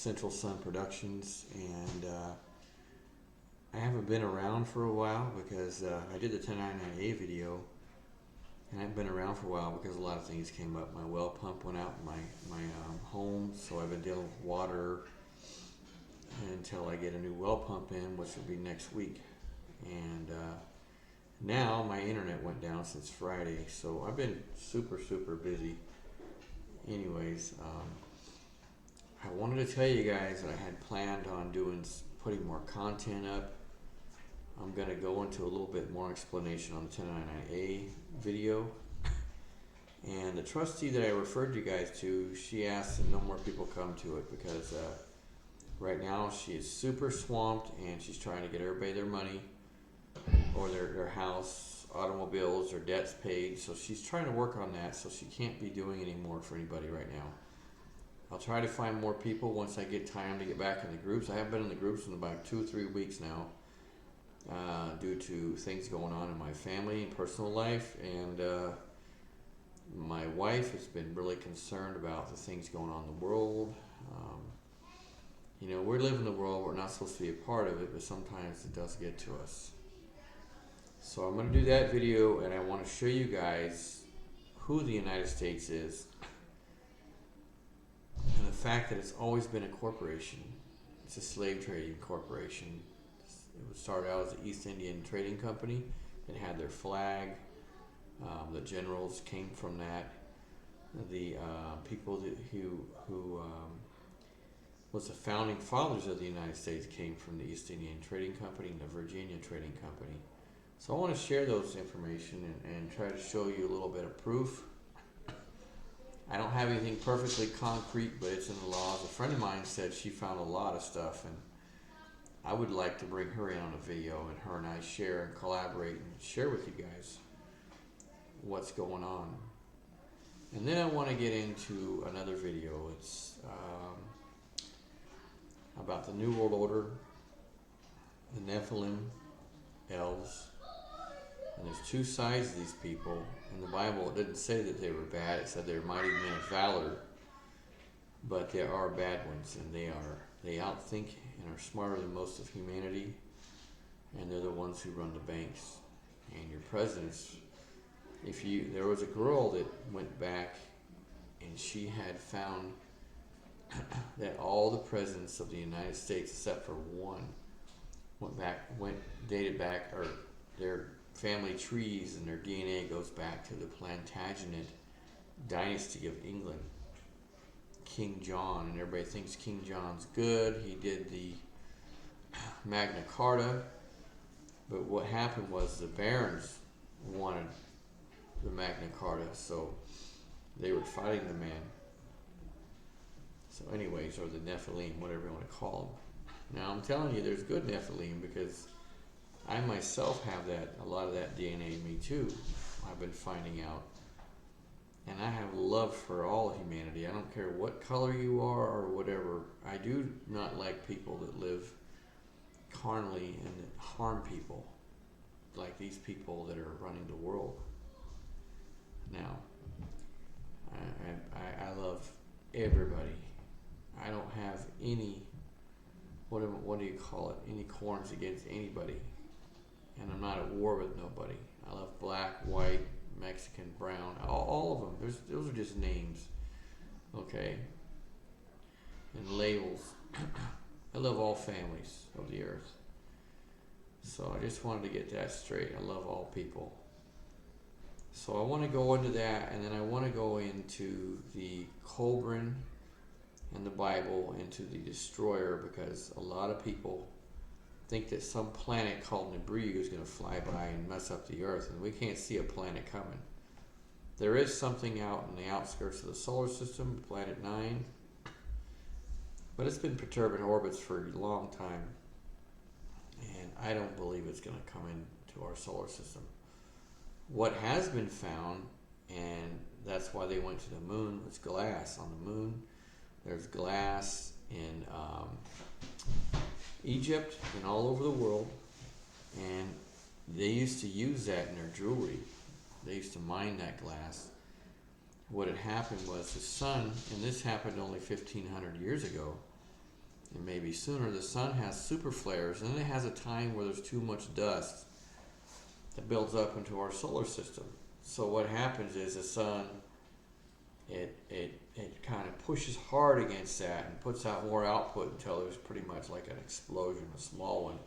Central Sun Productions, and I haven't been around for a while because I did the 1099A video, and I haven't been around for a while because a lot of things came up. My well pump went out in my home, so I've been dealing with water until I get a new well pump in, which will be next week. And now my internet went down since Friday, so I've been super busy. Anyways, I wanted to tell you guys that I had planned on putting more content up. I'm going to go into a little bit more explanation on the 1099A video. And the trustee that I referred you guys to, she asked that no more people come to it because right now she is super swamped and she's trying to get everybody their money or their house, automobiles, or debts paid. So she's trying to work on that, so she can't be doing any more for anybody right now. I'll try to find more people once I get time to get back in the groups. I haven't been in the groups in about 2 or 3 weeks now due to things going on in my family and personal life, and my wife has been really concerned about the things going on in the world. We live in the world, we're not supposed to be a part of it, but sometimes it does get to us. So I'm going to do that video, and I want to show you guys who the United States is and the fact that it's always been a corporation. It's a slave trading corporation. It started out as the East Indian Trading Company. It had their flag. The generals came from that. The people who was the founding fathers of the United States came from the East Indian Trading Company and the Virginia Trading Company. So I want to share those information and try to show you a little bit of proof. I don't have anything perfectly concrete, but it's in the laws. A friend of mine said she found a lot of stuff, and I would like to bring her in on a video, and her and I share and collaborate and share with you guys what's going on. And then I want to get into another video. It's about the New World Order, the Nephilim, elves. And there's two sides of these people. In the Bible, it didn't say that they were bad. It said they were mighty men of valor. But there are bad ones, and they outthink and are smarter than most of humanity. And they're the ones who run the banks. And your presidents, there was a girl that went back, and she had found that all the presidents of the United States, except for one, dated back, or their family trees and their DNA goes back to the Plantagenet dynasty of England. King John, and everybody thinks King John's good. He did the Magna Carta, but what happened was the barons wanted the Magna Carta, so they were fighting the man. So anyways, or the Nephilim, whatever you want to call them. Now I'm telling you, there's good Nephilim because I myself have a lot of that DNA in me too. I've been finding out. And I have love for all humanity. I don't care what color you are or whatever. I do not like people that live carnally and that harm people, like these people that are running the world. Now, I love everybody. I don't have any, what do you call it, any corns against anybody. And I'm not at war with nobody. I love black, white, Mexican, brown, all of them. Those are just names, okay? And labels. I love all families of the earth. So I just wanted to get that straight. I love all people. So I want to go into that, and then I want to go into the Cobran and the Bible, into the destroyer, because a lot of people think that some planet called Nibiru is going to fly by and mess up the earth, and we can't see a planet coming. There is something out in the outskirts of the solar system, planet 9, but it's been perturbing orbits for a long time, and I don't believe it's going to come into our solar system. What has been found, and that's why they went to the moon, was glass on the moon. There's glass in Egypt and all over the world, and they used to use that in their jewelry. They used to mine that glass. What had happened was the sun, and this happened only 1,500 years ago, and maybe sooner, the sun has super flares, and then it has a time where there's too much dust that builds up into our solar system. So what happens is the sun, it kind of pushes hard against that and puts out more output until there's pretty much like an explosion, a small one.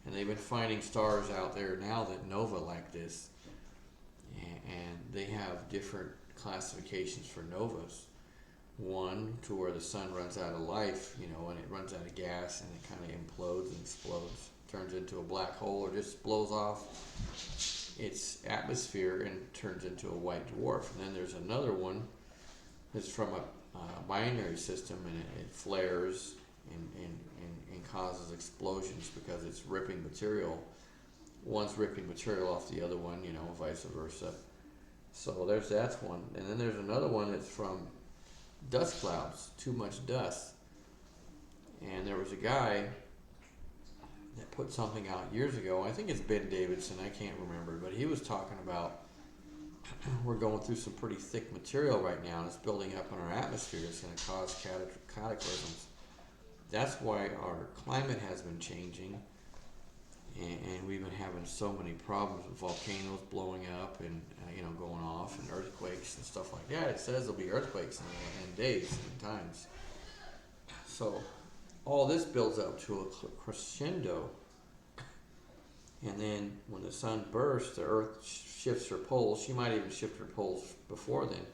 And they've been finding stars out there now that nova like this, and they have different classifications for novas. One to where the sun runs out of life, and it runs out of gas and it kind of implodes and explodes, turns into a black hole, or just blows off its atmosphere and turns into a white dwarf. And then there's another one that's from a binary system, and it flares and causes explosions because it's ripping material. One's ripping material off the other one, vice versa. So that's one. And then there's another one that's from dust clouds, too much dust. And there was a guy that put something out years ago. I think it's Ben Davidson, I can't remember, but he was talking about we're going through some pretty thick material right now, and it's building up in our atmosphere. It's going to cause cataclysms. That's why our climate has been changing, and we've been having so many problems with volcanoes blowing up and going off, and earthquakes and stuff like that. It says there'll be earthquakes in days and times. So all this builds up to a crescendo, and then when the sun bursts, the earth shifts her poles. She might even shift her poles before then.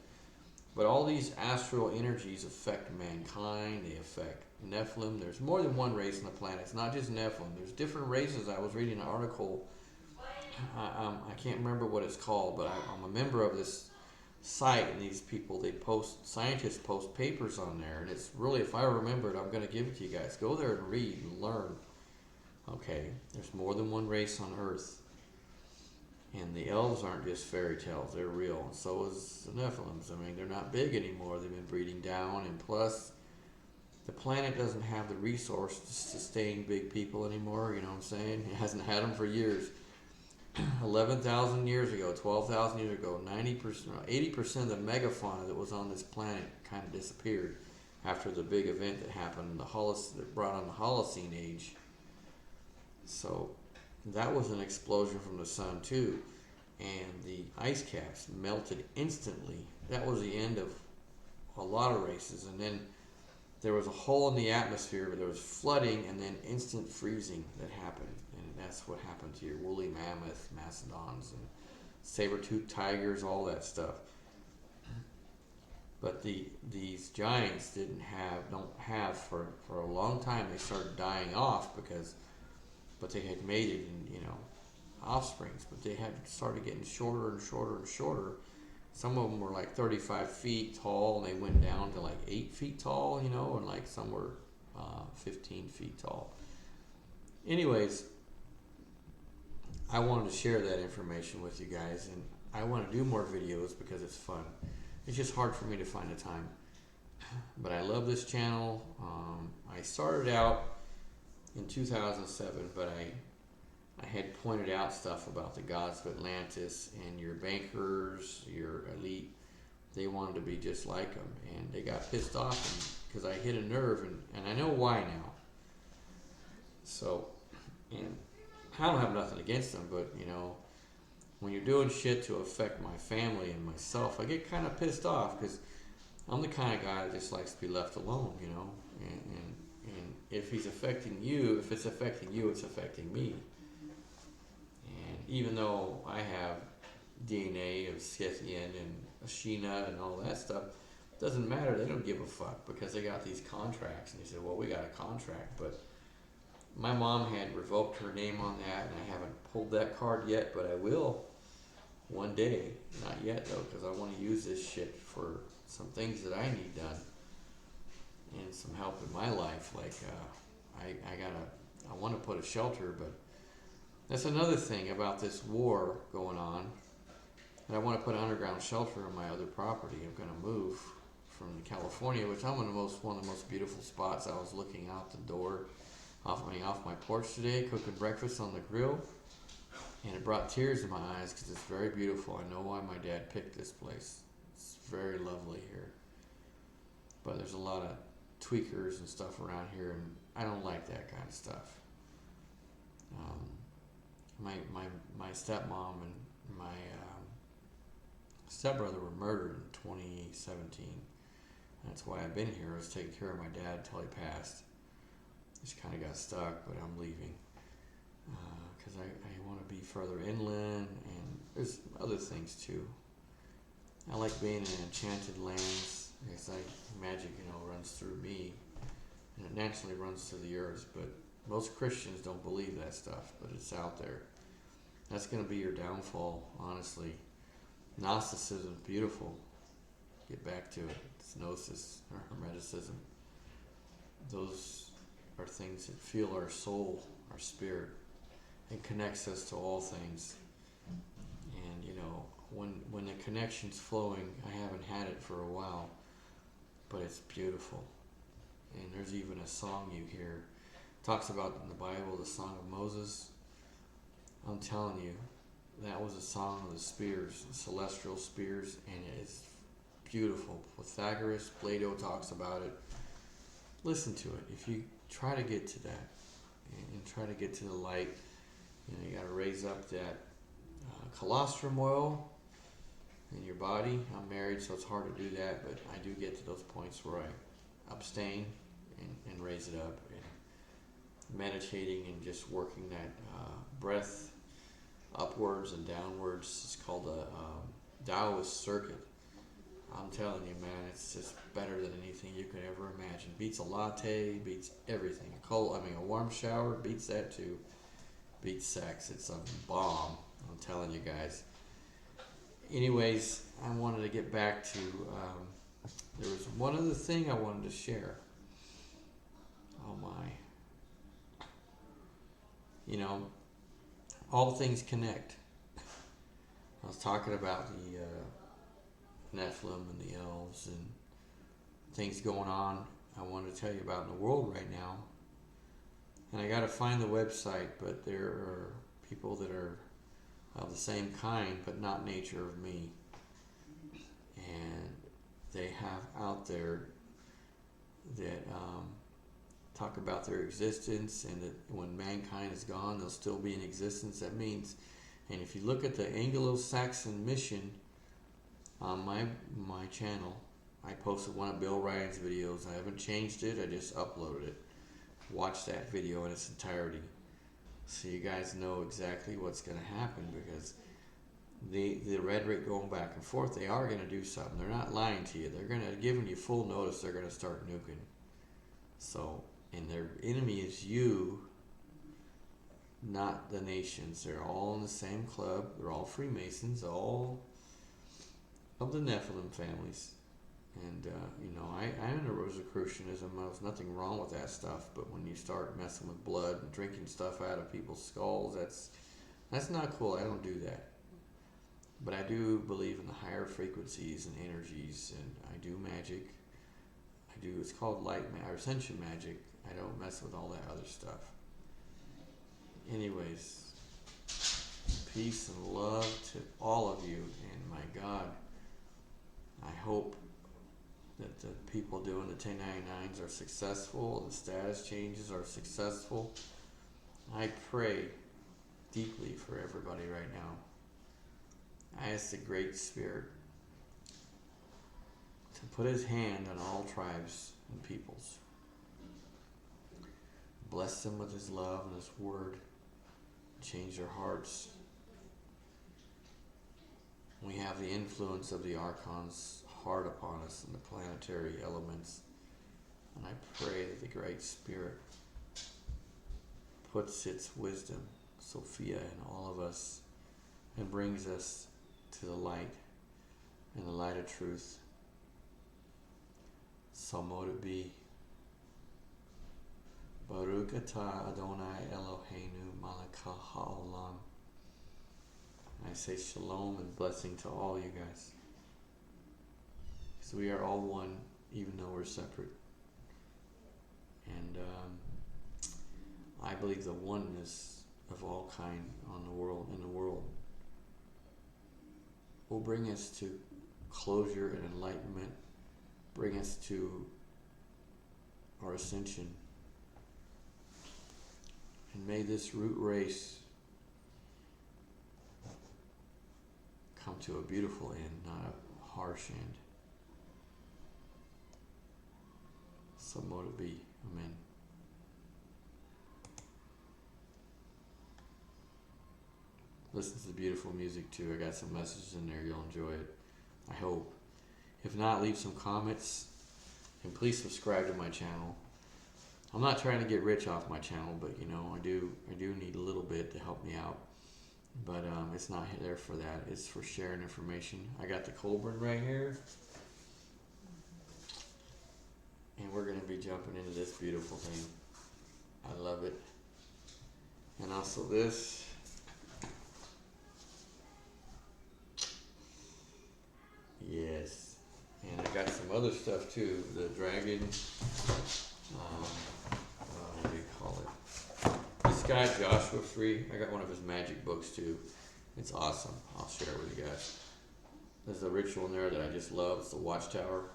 But all these astral energies affect mankind. They affect Nephilim. There's more than one race on the planet. It's not just Nephilim. There's different races. I was reading an article. I can't remember what it's called, but I'm a member of this site, and these people, scientists post papers on there, and it's really, if I remember it, I'm going to give it to you guys. Go there and read and learn. Okay, there's more than one race on Earth. And the elves aren't just fairy tales, they're real. And so is the Nephilims. I mean, they're not big anymore. They've been breeding down. And plus, the planet doesn't have the resource to sustain big people anymore. You know what I'm saying? It hasn't had them for years. 11,000 years ago, 12,000 years ago, 90%, 80% of the megafauna that was on this planet kind of disappeared after the big event that happened, that brought on the Holocene age. So that was an explosion from the sun too, and the ice caps melted instantly. That was the end of a lot of races, and then there was a hole in the atmosphere, but there was flooding and then instant freezing that happened, and that's what happened to your woolly mammoth, mastodons, and saber-toothed tigers, all that stuff. But these giants don't have for a long time. They started dying off but they had mated and offsprings, but they had started getting shorter and shorter and shorter. Some of them were like 35 feet tall, and they went down to like 8 feet tall, and like some were 15 feet tall. Anyways, I wanted to share that information with you guys, and I want to do more videos because it's fun. It's just hard for me to find the time, but I love this channel. I started out in 2007, but I had pointed out stuff about the gods of Atlantis, and your bankers, your elite, they wanted to be just like them, and they got pissed off because I hit a nerve, and I know why now. So, and I don't have nothing against them, but when you're doing shit to affect my family and myself, I get kind of pissed off because I'm the kind of guy that just likes to be left alone, and if it's affecting you, it's affecting me. And even though I have DNA of Scythian and Ashina and all that stuff, it doesn't matter. They don't give a fuck because they got these contracts. And they said, well, we got a contract. But my mom had revoked her name on that, and I haven't pulled that card yet, but I will one day. Not yet, though, because I want to use this shit for some things that I need done. And some help in my life, like I want to put a shelter, but that's another thing about this war going on. And I want to put an underground shelter on my other property. I'm going to move from California, which I'm in one of the most beautiful spots. I was looking out the door, off my porch today, cooking breakfast on the grill, and it brought tears to my eyes because it's very beautiful. I know why my dad picked this place. It's very lovely here, but there's a lot of tweakers and stuff around here, I don't like that kind of stuff. My stepmom and my stepbrother were murdered in 2017. That's why I've been here. I was taking care of my dad until he passed. Just kind of got stuck, but I'm leaving because I want to be further inland, and there's other things too. I like being in enchanted lands. It's like magic, runs through me, and it naturally runs through the earth. But most Christians don't believe that stuff, but it's out there. That's going to be your downfall, honestly. Gnosticism is beautiful. Get back to it. It's gnosis or hermeticism. Those are things that feel our soul, our spirit, and connects us to all things. And when the connection's flowing, I haven't had it for a while, but it's beautiful. And there's even a song you hear. It talks about in the Bible the Song of Moses. I'm telling you, that was a song of the spears, the celestial spears, and it is beautiful. Pythagoras, Plato talks about it. Listen to it. If you try to get to that and try to get to the light, you got to raise up that colostrum oil in your body. I'm married, so it's hard to do that, but I do get to those points where I abstain and raise it up. And meditating and just working that breath upwards and downwards. It's called a Taoist circuit. I'm telling you, man, it's just better than anything you could ever imagine. Beats a latte, beats everything. A warm shower beats that too. Beats sex. It's a bomb. I'm telling you guys. Anyways, I wanted to get back to. There was one other thing I wanted to share. Oh my. All things connect. I was talking about the Nephilim and the elves and things going on I wanted to tell you about in the world right now. And I got to find the website, but there are people that are of the same kind, but not nature of me. And they have out there that talk about their existence, and that when mankind is gone, they'll still be in existence. That means, and if you look at the Anglo-Saxon mission on my channel, I posted one of Bill Ryan's videos. I haven't changed it, I just uploaded it. Watch that video in its entirety so you guys know exactly what's going to happen, because the rhetoric going back and forth, they are going to do something. They're not lying to you. They're going to giving you full notice they're going to start nuking. So, and their enemy is you, not the nations. They're all in the same club. They're all Freemasons, all of the Nephilim families. And, I am in a Rosicrucianism. There's nothing wrong with that stuff. But when you start messing with blood and drinking stuff out of people's skulls, that's not cool. I don't do that. But I do believe in the higher frequencies and energies, and I do magic. It's called light or ascension magic. I don't mess with all that other stuff. Anyways, peace and love to all of you, and my God, I hope that the people doing the 1099s are successful, the status changes are successful. I pray deeply for everybody right now. I ask the Great Spirit to put his hand on all tribes and peoples. Bless them with his love and his word. Change their hearts. We have the influence of the Archons hard upon us in the planetary elements. And I pray that the Great Spirit puts its wisdom, Sophia, in all of us and brings us to the light and the light of truth. So mote it be. Baruch atah Adonai Eloheinu melech haolam. I say shalom and blessing to all you guys. Because we are all one, even though we're separate. And I believe the oneness of all kind in the world will bring us to closure and enlightenment, bring us to our ascension, And may this root race come to a beautiful end, not a harsh end. So mote it be. Amen. Listen to the beautiful music too. I got some messages in there. You'll enjoy it. I hope. If not, leave some comments. And please subscribe to my channel. I'm not trying to get rich off my channel, but you know, I do need a little bit to help me out. But it's not there for that. It's for sharing information. I got the Colburn right here. And we're going to be jumping into this beautiful thing. I love it. And also this. Yes. And I got some other stuff too. The dragon. What do you call it? This guy, Joshua Free. I got one of his magic books too. It's awesome. I'll share it with you guys. There's a ritual in there that I just love. It's the Watchtower.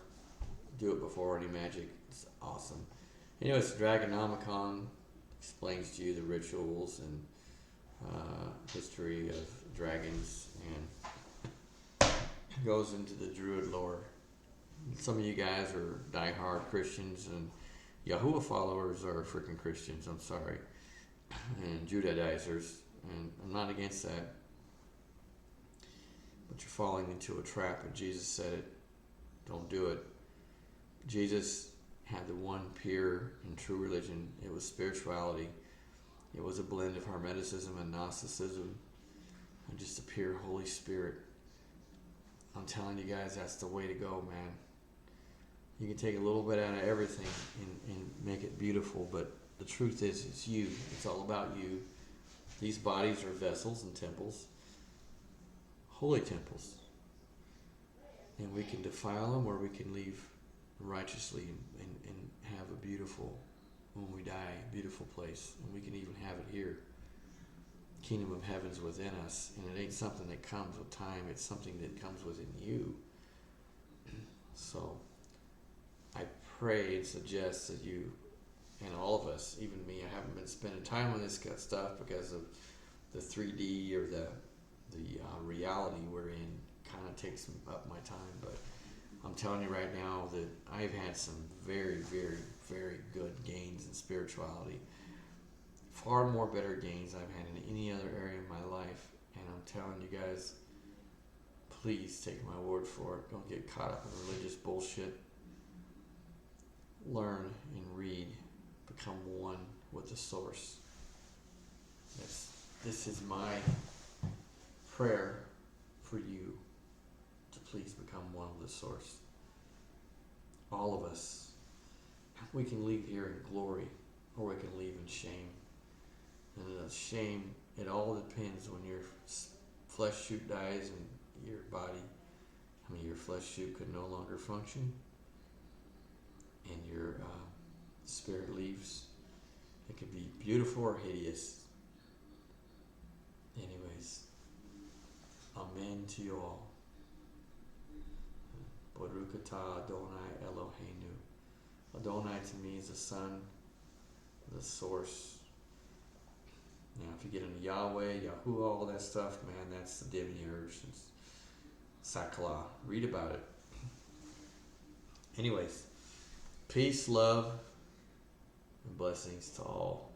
Do it before any magic. It's awesome. Anyways, Dragonomicon explains to you the rituals and history of dragons and goes into the Druid lore. Some of you guys are diehard Christians and Yahuwah followers are freaking Christians. I'm sorry. And Judaizers. And I'm not against that. But you're falling into a trap, and Jesus said it. Don't do it. Jesus had the one pure and true religion. It was spirituality. It was a blend of Hermeticism and Gnosticism and just a pure Holy Spirit. I'm telling you guys, that's the way to go, man. You can take a little bit out of everything and make it beautiful, but the truth is, it's you. It's all about you. These bodies are vessels and temples, holy temples. And we can defile them or we can leave righteously and have a beautiful, when we die, beautiful place. And we can even have it here. Kingdom of Heaven's within us. And it ain't something that comes with time. It's something that comes within you. So I pray and suggest that you and all of us, even me, I haven't been spending time on this stuff because of the 3D or the reality we're in kind of takes up my time. But I'm telling you right now that I've had some very, very, very good gains in spirituality. Far more better gains I've had in any other area of my life. And I'm telling you guys, please take my word for it. Don't get caught up in religious bullshit. Learn and read. Become one with the source. This is my prayer for you to please become one with the source. All of us. We can leave here in glory or we can leave in shame. And the shame, it all depends when your flesh suit dies and your body, your flesh suit could no longer function and your spirit leaves. It could be beautiful or hideous. Anyways, amen to you all. Baruch atah Adonai Eloheinu. Adonai to me is the sun, the source. Now, if you get into Yahweh, Yahuwah, all that stuff, man, that's the demiurge. It's Sakla. Read about it. Anyways, peace, love, and blessings to all.